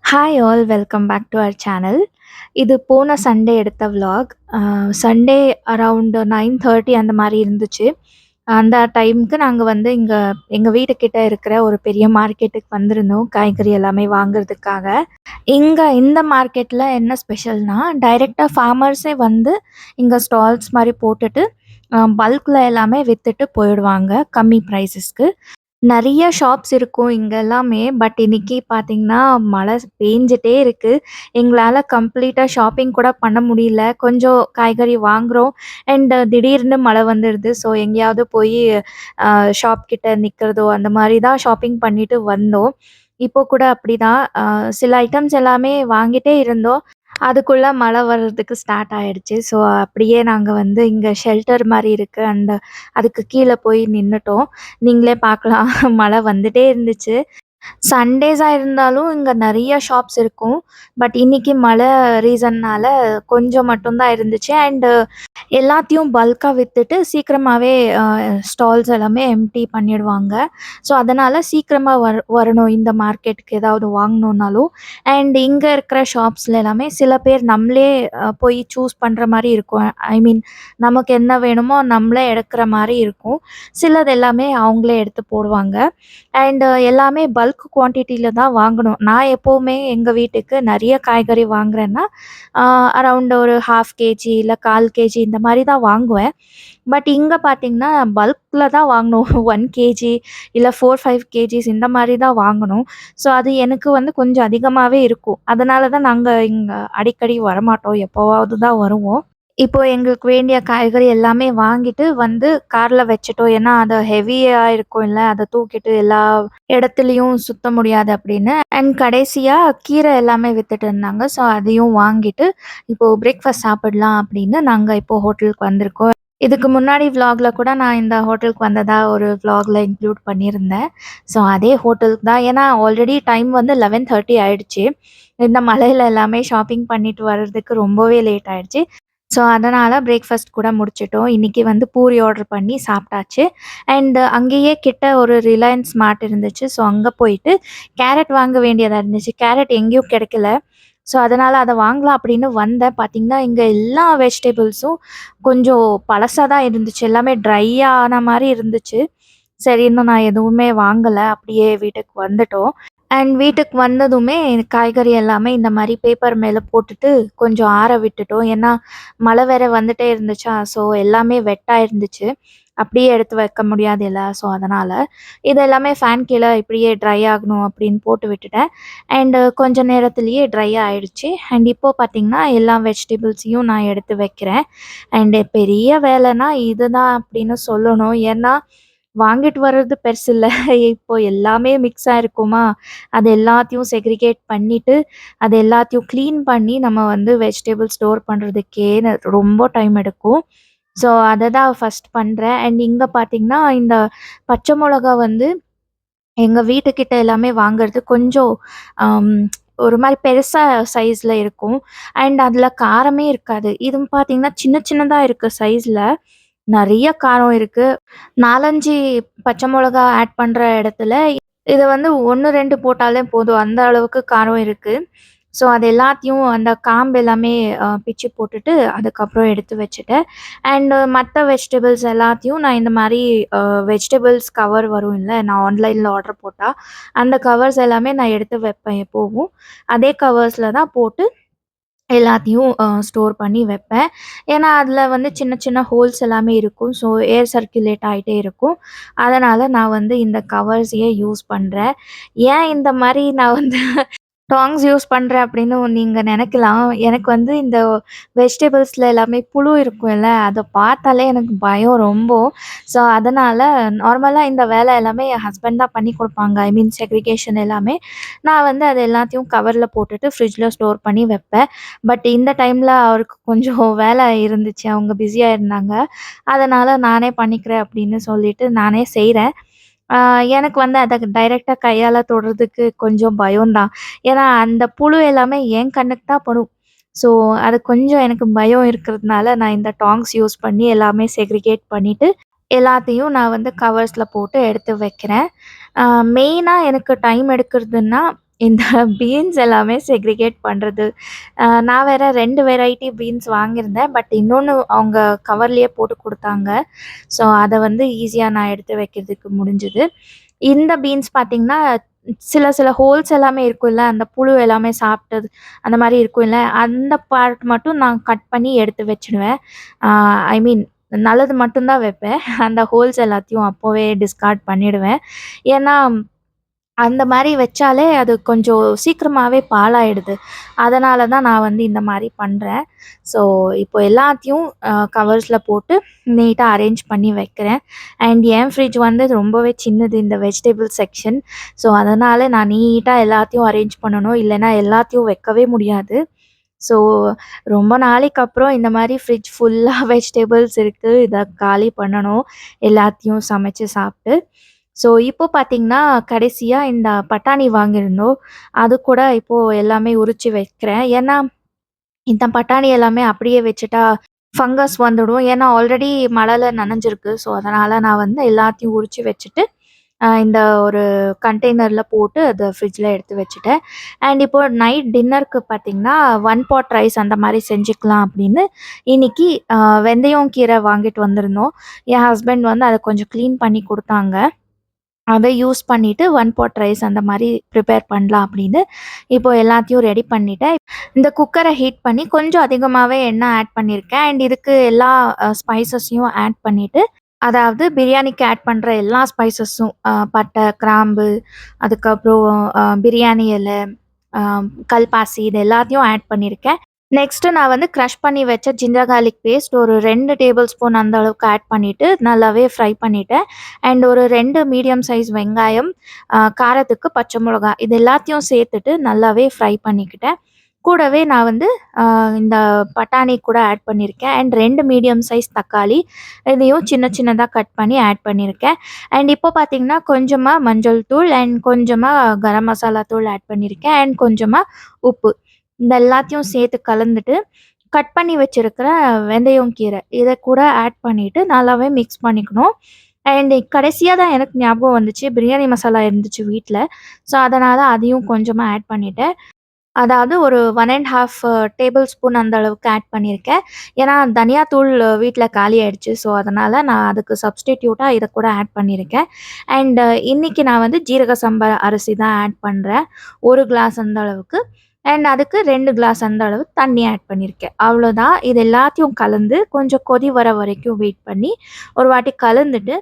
Hi all welcome back to our channel. இது போன Sunday எடுத்த விளாக். சண்டே அரவுண்ட் 9:30 அந்த மாரி இருந்துச்சு. அந்த டைம்க்கு நாங்க வந்து எங்க வீட்டு கிட்ட இருக்கிற ஒரு பெரிய மார்க்கெட்டுக்கு வந்திருந்தோம், காய்கறி எல்லாமே வாங்குறதுக்காக. இந்த மார்க்கெட்ல என்ன ஸ்பெஷல்னா, டைரக்ட்டா ஃபார்மர்ஸே வந்து இங்க ஸ்டால்ஸ் மாரி போட்டுட்டு, பல்க்ல எல்லாமே வித்துட்டு போயிடுவாங்க, கம்மி பிரைஸஸ்க்கு. நெறைய ஷாப்ஸ் இருக்கும் இங்க எல்லாமே. பட் இன்னைக்கு பார்த்தீங்கன்னா, மழை பேஞ்சுட்டே இருக்கு. எங்களால கம்ப்ளீட்டா ஷாப்பிங் கூட பண்ண முடியல. கொஞ்சம் காய்கறி வாங்குறோம். திடீர்னு மழை வந்துடுது. ஸோ எங்கேயாவது போயி அ ஷாப் கிட்ட நிக்கிறதோ, அந்த மாரி தான் ஷாப்பிங் பண்ணிட்டு வந்தோம். இப்போ கூட அப்படிதான். சில ஐட்டம்ஸ் எல்லாமே வாங்கிட்டே இருந்தோம். அதுக்குள்ள மழை வர்றதுக்கு ஸ்டார்ட் ஆயிடுச்சு. ஸோ அப்படியே நாங்க வந்து இங்க ஷெல்டர் மாரி இருக்கு. அதுக்கு கீழ போய் நின்னுட்டோம். நீங்களே பார்க்கலாம் மழை வந்துட்டே இருந்துச்சு. சண்டேஸா இருந்தாலும் இங்க நெறைய ஷாப்ஸ் இருக்கும். பட் இன்னைக்கு மழை ரீசன்னால கொஞ்சம் மட்டும் தான் இருந்துச்சு. எல்லாத்தையும் பல்க்கா வித்துட்டு சீக்கிரமாவே ஸ்டால்ஸ் எல்லாமே எம்ப்டி பண்ணிடுவாங்க. ஸோ, அதனால சீக்கிரமா வரணும் இந்த மார்க்கெட்டுக்கு ஏதாவது வாங்கணும்னாலும். இங்க இருக்கிற ஷாப்ஸ்ல எல்லாமே சில பேர் நம்மளே போய் சூஸ் பண்ற மாரி இருக்கும். ஐ மீன் நமக்கு என்ன வேணுமோ நம்மளே எடுக்கிற மாரி இருக்கும். சிலது எல்லாமே அவங்களே எடுத்து போடுவாங்க. எல்லாமே பல்க் குவான்டிட்டில தான் வாங்கணும். நான் எப்பவுமே எங்க வீட்டுக்கு நெறைய காய்கறி வாங்குறேன்னா, அ அரவுண்ட் ஒரு 1/2 கேஜி இல்ல 1/4 கேஜி இந்த மாரி தான் வாங்குவேன். பட் இங்க பார்த்தீங்கன்னா, பல்க்ல தான் வாங்கணும். 1 கேஜி இல்ல 4, 5 கேஜிஸ் இந்த மாரி தான் வாங்கணும். ஸோ, அது எனக்கு வந்து கொஞ்சம் அதிகமாவே இருக்கும். அதனால தான் நாங்க இங்க அடிக்கடி வரமாட்டோம். எப்பவாவது தான் வருவோம். இப்போ எங்களுக்கு வேண்டிய காய்கறி எல்லாமே வாங்கிட்டு வந்து கார்ல வச்சுட்டோம். ஏன்னா, அது ஹெவியா இருக்கும்ல. அத தூக்கிட்டு எல்லா இடத்துலயும் சுத்த முடியாது அப்படின்னு. கடைசியா கீரை எல்லாமே வித்துட்டு இருந்தாங்க. ஸோ, அதையும் வாங்கிட்டு, இப்போ பிரேக்ஃபாஸ்ட் சாப்பிடலாம் அப்படின்னு நாங்க இப்போ ஹோட்டலுக்கு வந்திருக்கோம். இதுக்கு முன்னாடி விளாக்ல கூட நான் இந்த ஹோட்டலுக்கு வந்ததா ஒரு விளாக்ல இன்க்ளூட் பண்ணியிருந்தேன். ஸோ, அதே ஹோட்டலுக்கு தான். ஏன்னா, ஆல்ரெடி டைம் வந்து 11:30 ஆயிடுச்சு. இந்த மழையில எல்லாமே ஷாப்பிங் பண்ணிட்டு வர்றதுக்கு ரொம்பவே லேட் ஆயிடுச்சு. ஸோ, அதனால பிரேக்ஃபாஸ்ட் கூட முடிச்சுட்டோம். இன்னைக்கு வந்து பூரி ஆர்டர் பண்ணி சாப்பிட்டாச்சு. அங்கேயே கிட்ட ஒரு ரிலையன்ஸ் மார்ட் இருந்துச்சு. ஸோ, அங்க போயிட்டு கேரட் வாங்க வேண்டியதா இருந்துச்சு. கேரட் எங்கேயும் கிடைக்கல. ஸோ, அதனால அத வாங்கலாம் அப்படின்னு வந்தேன். பார்த்தீங்கன்னா, இங்க எல்லா வெஜிடபிள்ஸும் கொஞ்சம் பழசா தான் இருந்துச்சு. எல்லாமே ட்ரை ஆன மாரி இருந்துச்சு. சரி, இன்னும் நான் எதுவுமே வாங்கல. அப்படியே வீட்டுக்கு வந்துட்டோம். வீட்டுக்கு வந்ததுமே காய்கறி எல்லாமே இந்த மாரி பேப்பர் மேல போட்டுட்டு கொஞ்சம் ஆற விட்டுட்டோம். ஏன்னா, மழை வேற வந்துட்டே இருந்துச்சா, ஸோ எல்லாமே வெட்டா இருந்துச்சு. அப்படியே எடுத்து வைக்க முடியாதுல்ல. ஸோ அதனால. இது எல்லாமே ஃபேன் கீழ இப்படியே ட்ரை ஆகணும் அப்படின்னு போட்டு விட்டுட்டேன். கொஞ்ச நேரத்திலேயே ட்ரை ஆயிடுச்சு. இப்போ பார்த்தீங்கன்னா, எல்லா வெஜிடபிள்ஸையும் நான் எடுத்து வைக்கிறேன். பெரிய வேலைன்னா இதுதான் அப்படின்னு சொல்லணும். ஏன்னா, வாங்கிட்டு வர்றது பெருசு இல்ல. இப்போ எல்லாமே மிக்ஸ் ஆயிருக்குமா, அது எல்லாத்தையும் செக்ரிகேட் பண்ணிட்டு, அது எல்லாத்தையும் கிளீன் பண்ணி நம்ம வந்து வெஜிடபிள் ஸ்டோர் பண்றதுக்கே ரொம்ப டைம் எடுக்கும். ஸோ, அத தான் ஃபர்ஸ்ட் பண்றேன். இங்க பார்த்தீங்கன்னா, இந்த பச்சை மொளகா வந்து எங்க வீட்டுக்கிட்ட எல்லாமே வாங்குறது கொஞ்சம் அம் ஒரு மாரி பெருசா சைஸ்ல இருக்கும். அதில காரமே இருக்காது. இது பார்த்தீங்கன்னா, சின்ன சின்னதா இருக்கு சைஸ்ல. நெறைய காரம் இருக்கு. 4, 5 பச்சை மொளகா ஆட் பண்ற இடத்துல, இத வந்து 1, 2 போட்டாலே போதும். அந்த அளவுக்கு காரம் இருக்கு. ஸோ, அது எல்லாத்தையும் அந்த காம்பு எல்லாமே பிச்சு போட்டுட்டு, அதுக்கப்புறம் எடுத்து வச்சுட்டேன். மத்த வெஜிடபிள்ஸ் எல்லாத்தையும் நான் இந்த மாரி அ வெஜிடபிள்ஸ் கவர் வரும்ல, நான் ஆன்லைன்ல ஆர்டர் போட்டா, அந்த கவர்ஸ் எல்லாமே நான் எடுத்து வைப்பேன் எப்பவும். அதே கவர்ஸ்ல தான் போட்டு எல்லாத்தையும் ஸ்டோர் பண்ணி வைப்பேன். ஏன்னா, அதில வந்து சின்ன சின்ன ஹோல்ஸ் எல்லாமே இருக்கும். ஸோ, ஏர் சர்க்குலேட் ஆயிட்டே இருக்கும். அதனால நான் வந்து இந்த கவர்ஸையே யூஸ் பண்றேன். ஏன் இந்த மாரி நான் வந்து டாங்ஸ் யூஸ் பண்றேன் அப்படின்னு நீங்க நெனைக்கலாம். எனக்கு வந்து இந்த வெஜிடபிள்ஸ்ல எல்லாமே புழு இருக்கும்ல, அத பார்த்தாலே எனக்கு பயம் ரொம்ப. ஸோ, அதனால நார்மலா இந்த வேலை எல்லாமே என் ஹஸ்பண்ட் தான் பண்ணி குடுப்பாங்க. ஐ மீன் செக்ரிகேஷன் எல்லாமே. நான் வந்து அது எல்லாத்தையும் கவர்ல போட்டுட்டு ஃப்ரிட்ஜ்ல ஸ்டோர் பண்ணி வைப்பேன். பட் இந்த டைம்ல அவருக்கு கொஞ்சம் வேலை இருந்துச்சு. அவங்க பிஸியா இருந்தாங்க. அதனால நானே பண்ணிக்கிறேன் அப்படின்னு சொல்லிட்டு நானே செய்றேன். ஆ எனக்கு வந்து அத டைரக்ட்டா கையால தொடுறதுக்கு கொஞ்சம் பயம் தான். ஏன்னா, அந்த புழு எல்லாமே என் கண்ணுக்கு தான் படும். ஸோ, அது கொஞ்சம் எனக்கு பயம் இருக்கிறதுனால, நான் இந்த டாங்ஸ் யூஸ் பண்ணி எல்லாமே செக்ரிகேட் பண்ணிட்டு, எல்லாத்தையும் நான் வந்து கவர்ஸ்ல போட்டு எடுத்து வைக்கிறேன். அ மெயினா எனக்கு டைம் எடுக்கிறதுன்னா, இந்த பீன்ஸ் எல்லாமே செக்ரிகேட் பண்றது. நான் வேற 2 வெரைட்டி பீன்ஸ் வாங்கியிருந்தேன். பட் இன்னொன்னு அவங்க கவர்லயே போட்டு குடுத்தாங்க. ஸோ அத வந்து ஈஸியா நான் எடுத்து வைக்கிறதுக்கு முடிஞ்சது. இந்த பீன்ஸ் பார்த்தீங்கன்னா, சில சில ஹோல்ஸ் எல்லாமே இருக்கும்ல, அந்த புழு எல்லாமே சாப்பிட்டது அந்த மாரி இருக்கும்ல, அந்த பார்ட் மட்டும் நான் கட் பண்ணி எடுத்து வச்சுடுவேன். ஆ ஐ மீன் நல்லது மட்டும் தான் வைப்பேன். அந்த ஹோல்ஸ் எல்லாத்தையும் அப்பவே டிஸ்கார்ட் பண்ணிடுவேன். ஏன்னா அந்த மாரி வச்சாலே அது கொஞ்சம் சீக்கிரமாவே பாழாயிடுது. அதனால தான் நான் வந்து இந்த மாரி பண்றேன். ஸோ, இப்போ எல்லாத்தையும் கவர்ஸ்ல போட்டு நீட்டா அரேஞ்ச் பண்ணி வைக்கிறேன். அண்ட் என் ஃப்ரிட்ஜ் வந்து ரொம்பவே சின்னது இந்த வெஜிடபிள் செக்ஷன். ஸோ, அதனால நான் நீட்டா எல்லாத்தையும் அரேஞ்ச் பண்ணணும். இல்லன்னா எல்லாத்தையும் வைக்கவே முடியாது. ஸோ, ரொம்ப நாளைக்கு அப்புறம் இந்த மாரி ஃப்ரிட்ஜ் ஃபுல்லா வெஜிடபிள்ஸ் இருக்கு. இத காலி பண்ணணும். எல்லாத்தையும் சமைச்சு சாப்ட்டு. ஸோ, இப்போ பார்த்தீங்கன்னா, கடைசியா இந்த பட்டாணி வாங்கியிருந்தோம். அது கூட இப்போ எல்லாமே உரிச்சு வைக்கிறேன். ஏன்னா, இந்த பட்டாணி எல்லாமே அப்படியே வச்சுட்டா ஃபங்கஸ் வந்துடும். ஏன்னா, ஆல்ரெடி மழைல நனைஞ்சிருக்கு. ஸோ, அதனால நான் வந்து எல்லாத்தையும் உரிச்சு வச்சுட்டு, இந்த ஒரு கண்டெய்னர்ல போட்டு அத ஃப்ரிட்ஜ்ல எடுத்து வச்சுட்டேன். அண்ட் இப்போ நைட் டின்னருக்கு பார்த்தீங்கன்னா, ஒன் பாட் ரைஸ் அந்த மாரி செஞ்சுக்கலாம் அப்படின்னு, இன்னைக்கு வெந்தயம் கீரை வாங்கிட்டு வந்திருந்தோம். என் ஹஸ்பண்ட் வந்து அத கொஞ்சம் கிளீன் பண்ணி குடுத்தாங்க. அத யூஸ் பண்ணிட்டு ஒன் பாட் ரைஸ் அந்த மாரி ப்ரிப்பேர் பண்ணலாம் அப்படின்னு, இப்போ எல்லாத்தையும் ரெடி பண்ணிட்டேன். இந்த குக்கர ஹீட் பண்ணி கொஞ்சம் அதிகமாவே எண்ணெய் ஆட் பண்ணியிருக்கேன். அண்ட் இதுக்கு எல்லா ஸ்பைசஸையும் ஆட் பண்ணிட்டு, அதாவது பிரியாணிக்கு ஆட் பண்ற எல்லா ஸ்பைசஸும் பட்டை, கிராம்பு, அதுக்கப்புறம் பிரியாணி இலை, அ கல்பாசி இது எல்லாத்தையும் ஆட் பண்ணியிருக்கேன். நெக்ஸ்ட்டு நான் வந்து கிரஷ் பண்ணி வச்ச ஜிஞ்சர் கார்லிக் பேஸ்ட் ஒரு 2 டேபிள் ஸ்பூன் அந்த அளவுக்கு ஆட் பண்ணிட்டு, நல்லாவே ஃப்ரை பண்ணிட்டேன். அண்ட் ஒரு 2 மீடியம் சைஸ் வெங்காயம், காரத்துக்கு பச்சை மிளகா இது எல்லாத்தையும் சேர்த்துட்டு நல்லாவே ஃப்ரை பண்ணிக்கிட்டேன். கூடவே நான் வந்து இந்த பட்டாணி கூட ஆட் பண்ணியிருக்கேன். அண்ட் 2 மீடியம் சைஸ் தக்காளி, இதையும் சின்ன சின்னதா கட் பண்ணி ஆட் பண்ணியிருக்கேன். அண்ட் இப்போ பார்த்தீங்கன்னா, கொஞ்சமா மஞ்சள் தூள் அண்ட் கொஞ்சமா கரம் மசாலா தூள் ஆட் பண்ணியிருக்கேன். அண்ட் கொஞ்சமா உப்பு. இந்த எல்லாத்தையும் சேர்த்து கலந்துட்டு, கட் பண்ணி வச்சிருக்கிற வெந்தயம் கீரை, இத கூட ஆட் பண்ணிட்டு நல்லாவே மிக்ஸ் பண்ணிக்கணும். அண்ட் கடைசியா தான் எனக்கு ஞாபகம் வந்துச்சு, பிரியாணி மசாலா இருந்துச்சு வீட்ல. ஸோ, அதனால அதையும் கொஞ்சமா ஆட் பண்ணிட்டேன். அதாவது ஒரு 1 1/2 டேபிள் ஸ்பூன் அந்த அளவுக்கு ஆட் பண்ணியிருக்கேன். ஏன்னா, தனியா தூள் வீட்ல காலி ஆயிடுச்சு. ஸோ, அதனால நான் அதுக்கு சப்ஸ்டிட்யூட்டா இத கூட ஆட் பண்ணியிருக்கேன். அண்ட் இன்னைக்கு நான் வந்து ஜீரக சம்பா அரிசி தான் ஆட் பண்றேன். 1 கிளாஸ் அந்த அளவுக்கு. அண்ட் அதுக்கு 2 கிளாஸ் அந்த அளவு தண்ணி ஆட் பண்ணியிருக்கேன். அவ்வளோதான். இது எல்லாத்தையும் கலந்து கொஞ்சம் கொதி வர வரைக்கும் வெயிட் பண்ணி, ஒரு வாட்டி கலந்துட்டு,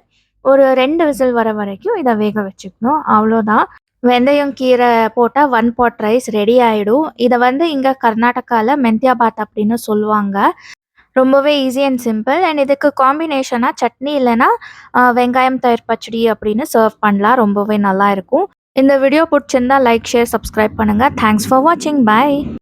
ஒரு 2 விசில் வர வரைக்கும் இத வேக வச்சுக்கணும். அவ்வளோதான். வெந்தயம் கீரை போட்டா ஒன் பாட் ரைஸ் ரெடி ஆயிடும். இத வந்து இங்க கர்நாடகால மெந்தியா பாத் அப்படின்னு சொல்லுவாங்க. ரொம்பவே ஈஸி அண்ட் சிம்பிள். அண்ட் இதுக்கு காம்பினேஷனா சட்னி இல்லன்னா, வெங்காயம் தயிர் பச்சடி அப்படின்னு சர்வ் பண்ணலாம். ரொம்பவே நல்லா இருக்கும். இந்த வீடியோ புடிச்சிருந்தா லைக், ஷேர், சப்ஸ்கிரைப் பண்ணுங்க. தேங்க்ஸ் ஃபார் வாட்சிங். பை.